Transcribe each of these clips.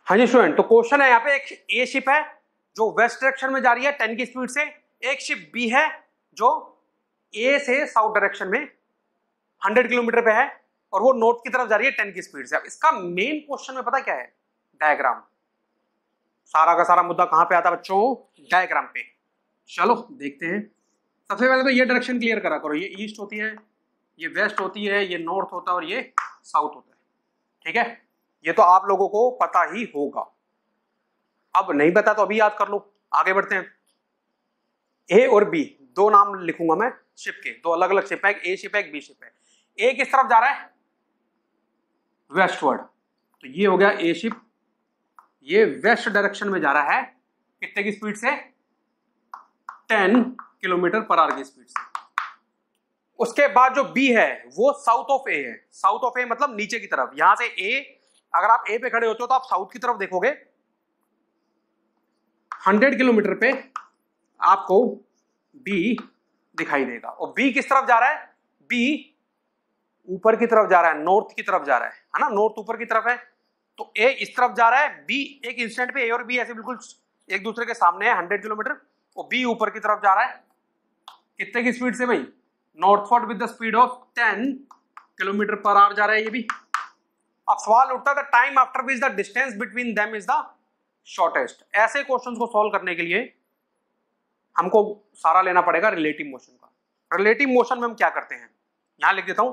हाँ जी स्टूडेंट, तो क्वेश्चन है यहाँ पे, एक ए शिप है जो वेस्ट डायरेक्शन में जा रही है 10 की स्पीड से, एक शिप बी है जो ए से साउथ डायरेक्शन में 100 किलोमीटर पे है और वो नॉर्थ की तरफ जा रही है 10 की स्पीड से। अब इसका मेन क्वेश्चन में पता क्या है? डायग्राम। सारा का सारा मुद्दा कहां पे आता है बच्चों? डायग्राम पे। चलो देखते हैं। सबसे पहले तो ये डायरेक्शन क्लियर करा करो, ये ईस्ट होती है, ये वेस्ट होती है, ये नॉर्थ होता है और ये साउथ होता है। ठीक है, ये तो आप लोगों को पता ही होगा। अब नहीं पता तो अभी याद कर लो। आगे बढ़ते हैं। ए और बी दो नाम लिखूंगा मैं शिप के, दो अलग अलग शिप है, एक ए शिप है एक बी शिप है। ए किस तरफ जा रहा है? वेस्टवर्ड, तो ये हो गया ए शिप, ये वेस्ट डायरेक्शन में जा रहा है कितने की स्पीड से? 10 किलोमीटर पर आवर की स्पीड से। उसके बाद जो बी है वो साउथ ऑफ ए है। साउथ ऑफ ए मतलब नीचे की तरफ। यहां से ए, अगर आप ए पे खड़े होते हो तो आप साउथ की तरफ देखोगे, 100 किलोमीटर पे आपको बी दिखाई देगा। और बी किस तरफ जा रहा है? बी ऊपर की तरफ जा रहा है, नॉर्थ की तरफ जा रहा है ना, नॉर्थ ऊपर की तरफ है। तो ए इस तरफ जा रहा है, बी एक इंस्टेंट पे ए और बी ऐसे बिल्कुल एक दूसरे के सामने है 100 किलोमीटर, और बी ऊपर की तरफ जा रहा है कितने की स्पीड से भाई? Northward with the speed of 10 kilometre per hour जा रहा है ये भी। अब सवाल उठता है the time after which the distance between them is the shortest. ऐसे क्वेश्चंस को सॉल्व करने के लिए हमको सारा लेना पड़ेगा रिलेटिव मोशन का। रिलेटिव मोशन में हम क्या करते हैं, यहां लिख देता हूं।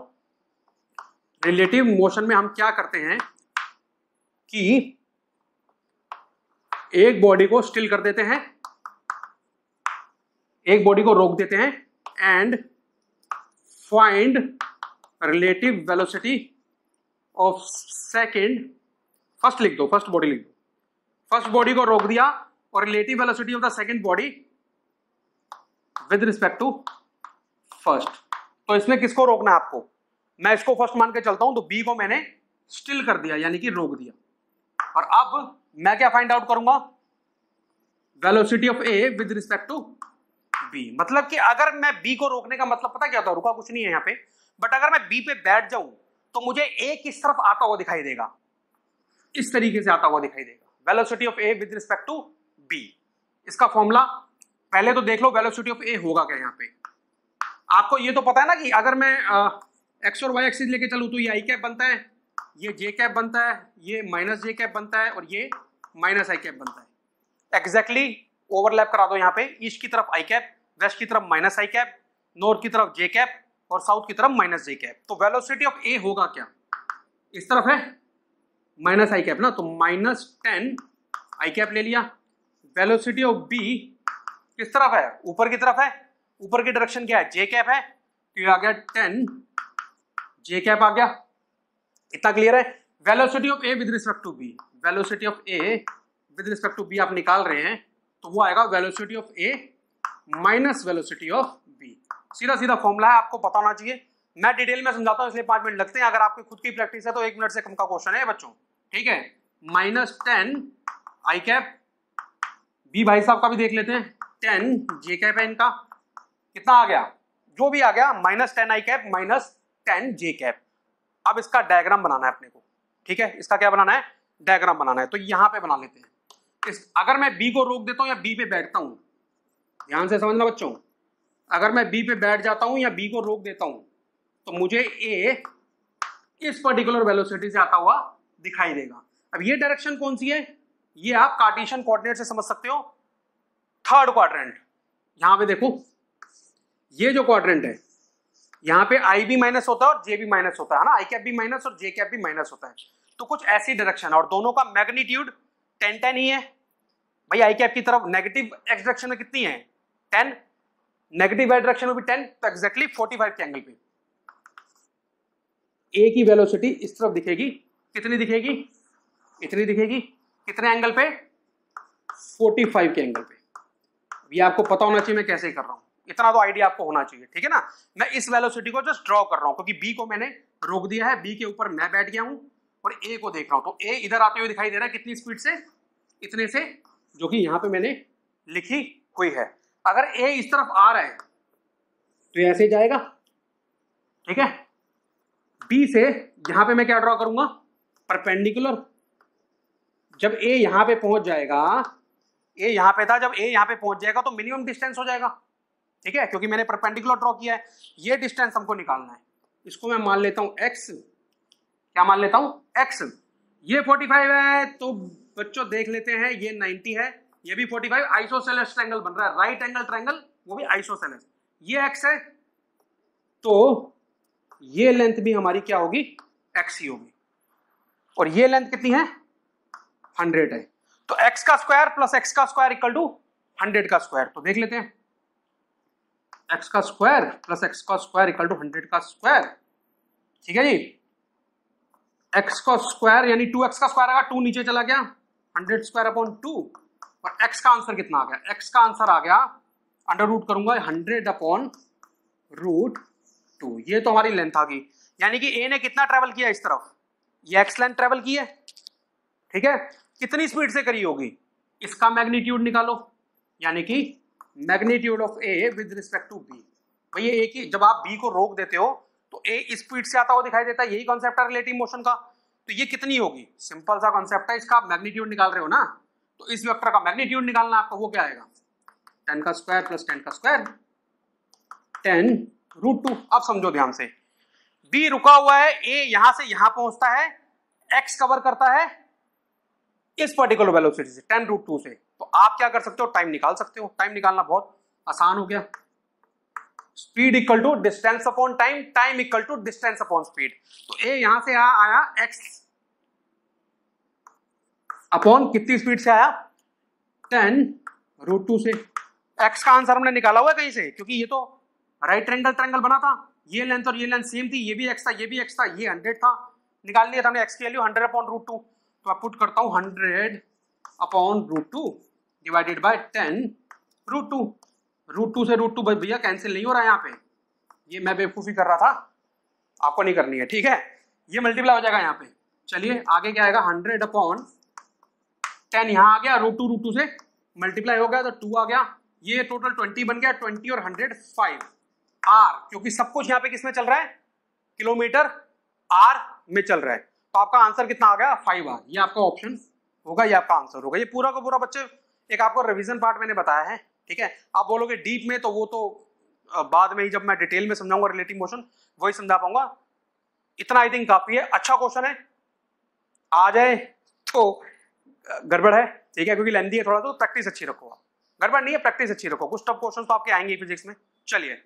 रिलेटिव मोशन में हम क्या करते हैं कि एक बॉडी को स्टिल कर देते हैं, एक बॉडी को रोक देते हैं, and find relative velocity of second. First लिख दो, फर्स्ट बॉडी लिख दो। फर्स्ट बॉडी को रोक दिया और relative velocity of the second body with respect to first. तो इसमें किसको रोकना है आपको? मैं इसको फर्स्ट मान के चलता हूं, तो बी को मैंने स्टिल कर दिया यानी कि रोक दिया। और अब मैं क्या फाइंड आउट करूंगा? Velocity of A with respect to B. मतलब कि अगर मैं बी को रोकने का मतलब पता क्या होता है? रुका कुछ नहीं है यहाँ पे, बट अगर मैं बी पे बैठ जाऊं तो मुझे ए किस तरफ आता हुआ दिखाई देगा? इस तरीके से आता हुआ दिखाई देगा। Velocity of A with respect to B, इसका फॉर्मूला पहले तो देख लो। वेलोसिटी ऑफ ए होगा क्या यहाँ पे? आपको ये तो पता है ना कि अगर मैं एक्स और वाई एक्सिस लेके चलूं तो ये आई कैप बनता है, ये जे कैप बनता है, ये माइनस जे कैप बनता है और ये माइनस आई कैप बनता है। एग्जैक्टली ओवरलैप करा दो यहाँ पे। ईस्ट की तरफ आई कैप, वेस्ट की तरफ माइनस आई कैप, नॉर्थ की तरफ जे कैप और साउथ की तरफ माइनस जे कैप। तो वेलोसिटी ऑफ ए होगा क्या? इस तरफ है माइनस आई कैप ना, तो -10 आई कैप ले लिया। वेलोसिटी ऑफ बी किस तरफ है? ऊपर की तरफ है। ऊपर की डायरेक्शन क्या है? जे कैप है, तो ये आ गया 10 जे कैप आ गया। इतना क्लियर है? Velocity of A with respect to B, velocity of A with respect to B आप निकाल रहे हैं तो वो आएगा velocity of A minus velocity of B. सीधा सीधा फॉर्मूला है, आपको पता होना चाहिए। मैं डिटेल में समझाता हूं इसलिए 5 मिनट लगते हैं। अगर आपकी खुद की प्रैक्टिस है तो 1 मिनट से कम का क्वेश्चन है बच्चों। ठीक है, -10 आई कैप, बी भाई साहब का भी देख लेते हैं, 10 जे कैप है इनका। कितना आ गया? जो भी आ गया, -10 आई कैप -10 जे कैप। अब इसका डायग्राम बनाना है अपने को। ठीक है, इसका क्या बनाना है? डायग्राम बनाना है। तो यहां पे बना लेते हैं। अगर मैं बी को रोक देता हूं या बी पे बैठता हूं, ध्यान से समझना बच्चों, अगर मैं बी पे बैठ जाता हूं या बी को रोक देता हूं तो मुझे ए इस पर्टिकुलर वेलोसिटी से आता हुआ दिखाई देगा। अब ये डायरेक्शन कौन सी है? ये आप कार्टेशियन कोऑर्डिनेट से समझ सकते हो। थर्ड क्वाड्रेंट, यहां पे देखो, ये जो क्वाड्रेंट है यहां पे आई भी माइनस होता है और जे भी माइनस होता है ना, आई कैप भी माइनस और जे कैप भी माइनस होता है। तो कुछ ऐसी डायरेक्शन, और दोनों का मैग्नीट्यूड 10 ही है भाई। आई कैप की तरफ नेगेटिव एक्स डायरेक्शन में कितनी है? 10, नेगेटिव वाई डायरेक्शन में भी 10, तो एग्जैक्टली 45 के एंगल पे ए की वेलोसिटी इस तरफ दिखेगी। कितनी दिखेगी? इतनी दिखेगी। कितने एंगल पे? 45 के एंगल पे। ये आपको पता होना चाहिए मैं कैसे कर रहा हूं, इतना तो आइडिया आपको होना चाहिए। ठीक है ना? मैं इस वेलोसिटी को जस्ट ड्रॉ कर रहा हूं क्योंकि बी को मैंने रोक दिया है, बी के ऊपर मैं बैठ गया हूं और ए को देख रहा हूं। तो ए इधर आते हुए दिखाई दे रहा है कितनी स्पीड से? इतने से, जो कि यहां पे मैंने लिखी हुई है। अगर ए इस तरफ आ रहा है तो ये ऐसे जाएगा। ठीक है, बी से यहां पे मैं क्या ड्रॉ करूंगा? परपेंडिकुलर, जब ए यहां पे पहुंच जाएगा, ए यहां पे था, जब ए यहां पे पहुंच जाएगा तो मिनिमम डिस्टेंस हो जाएगा, ठीक है, क्योंकि मैंने परपेंडिकुलर ड्रॉ किया है। ये डिस्टेंस हमको निकालना है, इसको मैं मान लेता हूं x। क्या मान लेता हूं? x। ये 45 है, तो बच्चों देख लेते हैं, ये 90 है, ये भी 45, आइसोसेलेस ट्रायंगल बन रहा है, राइट एंगल ट्रायंगल, वो भी आइसोसेलेस। ये x है, तो ये लेंथ भी हमारी क्या होगी? x ही होगी। और ये लेंथ कितनी है? 100 है। तो x का स्क्वायर प्लस x का स्क्वायर इक्वल टू 100 का स्क्वायर। तो देख लेते हैं, x का स्क्वायर प्लस x का स्क्वायर इक्वल टू 100 का स्क्वायर, ठीक है जी। x का स्क्वायर यानी 2x का स्क्वायर आएगा, 2 नीचे चला गया, 100 स्क्वायर अपॉन 2, और x का आंसर कितना आ गया? x का आंसर आ गया, अंडर रूट करूंगा 100 अपॉन रूट 2। ये तो हमारी लेंथ आ गई, यानी कि a ने कितना ट्रेवल किया इस तरफ? ये x लेंथ ट्रेवल की है, ठीक है। कितनी स्पीड से करी होगी? इसका मैग्नीट्यूड निकालो, यानी कि magnitude of a with respect to b। भाई ये एक ही, जब आप b को रोक देते हो तो a स्पीड से आता हुआ दिखाई देता है, यही कॉन्सेप्ट है रिलेटिव मोशन का। तो ये कितनी होगी? सिंपल सा कॉन्सेप्ट है, इसका आप मैग्नीट्यूड निकाल रहे हो ना, तो इस वेक्टर का मैग्नीट्यूड निकालना आपको, वो क्या आएगा? 10 का स्क्वायर प्लस 10 का स्क्वायर, 10 रूट 2। अब समझो ध्यान से, b रुका हुआ है, a यहां से यहां पहुंचता है, x कवर करता है इस पर्टिकुलर वेलोसिटी से 10 रूट 2 से। तो आप क्या कर सकते हो? टाइम निकाल सकते हो। टाइम निकालना बहुत आसान हो गया। Speed equal to distance upon time, time equal to distance upon speed. तो ए यहां से आया x अपॉन कितनी स्पीड से आया? 10 रूट 2 से। x का आंसर हमने निकाला हुआ है कहीं से, क्योंकि ये तो राइट ट्रायंगल ट्रायंगल बना था, ये लेंथ और ये लेंथ सेम थी, ये भी x था, ये भी x था, ये 100 था, निकाल लिया था हमने x की वैल्यू 100 अपॉन रूट 2। तो आप पुट करता हूं 100 upon root 2 divided by 10 root 2। Root 2 से रूट 2 भैया कैंसिल नहीं हो रहा है यहाँ पे, ये मैं बेवकूफी कर रहा था, आपको नहीं करनी है, ठीक है। ये मल्टीप्लाई हो जाएगा यहाँ पे। चलिए आगे क्या आएगा? 100 अपॉन 10 यहाँ आ गया, रूट टू से मल्टीप्लाई हो गया तो 2 आ गया, ये टोटल 20 बन गया, 20 और 100 5 आर, क्योंकि सब कुछ यहाँ पे किस में चल रहा है? किलोमीटर आर में चल रहा है। तो आपका आंसर कितना आ गया? 5 आर। ये आपका ऑप्शन होगा, ये आपका आंसर होगा। ये पूरा का पूरा बच्चे एक आपको रिवीजन पार्ट मैंने बताया है, ठीक है। आप बोलोगे डीप में, तो वो तो बाद में ही जब मैं डिटेल में समझाऊंगा रिलेटिव मोशन, वही समझा पाऊंगा। इतना आई थिंक काफी है। अच्छा क्वेश्चन है, आ जाए तो गड़बड़ है, ठीक है, क्योंकि लेंथी है थोड़ा, तो प्रैक्टिस अच्छी रखो। गड़बड़ नहीं है, प्रैक्टिस अच्छी रखो। कुछ टफ क्वेश्चन तो आपके आएंगे फिजिक्स में। चलिए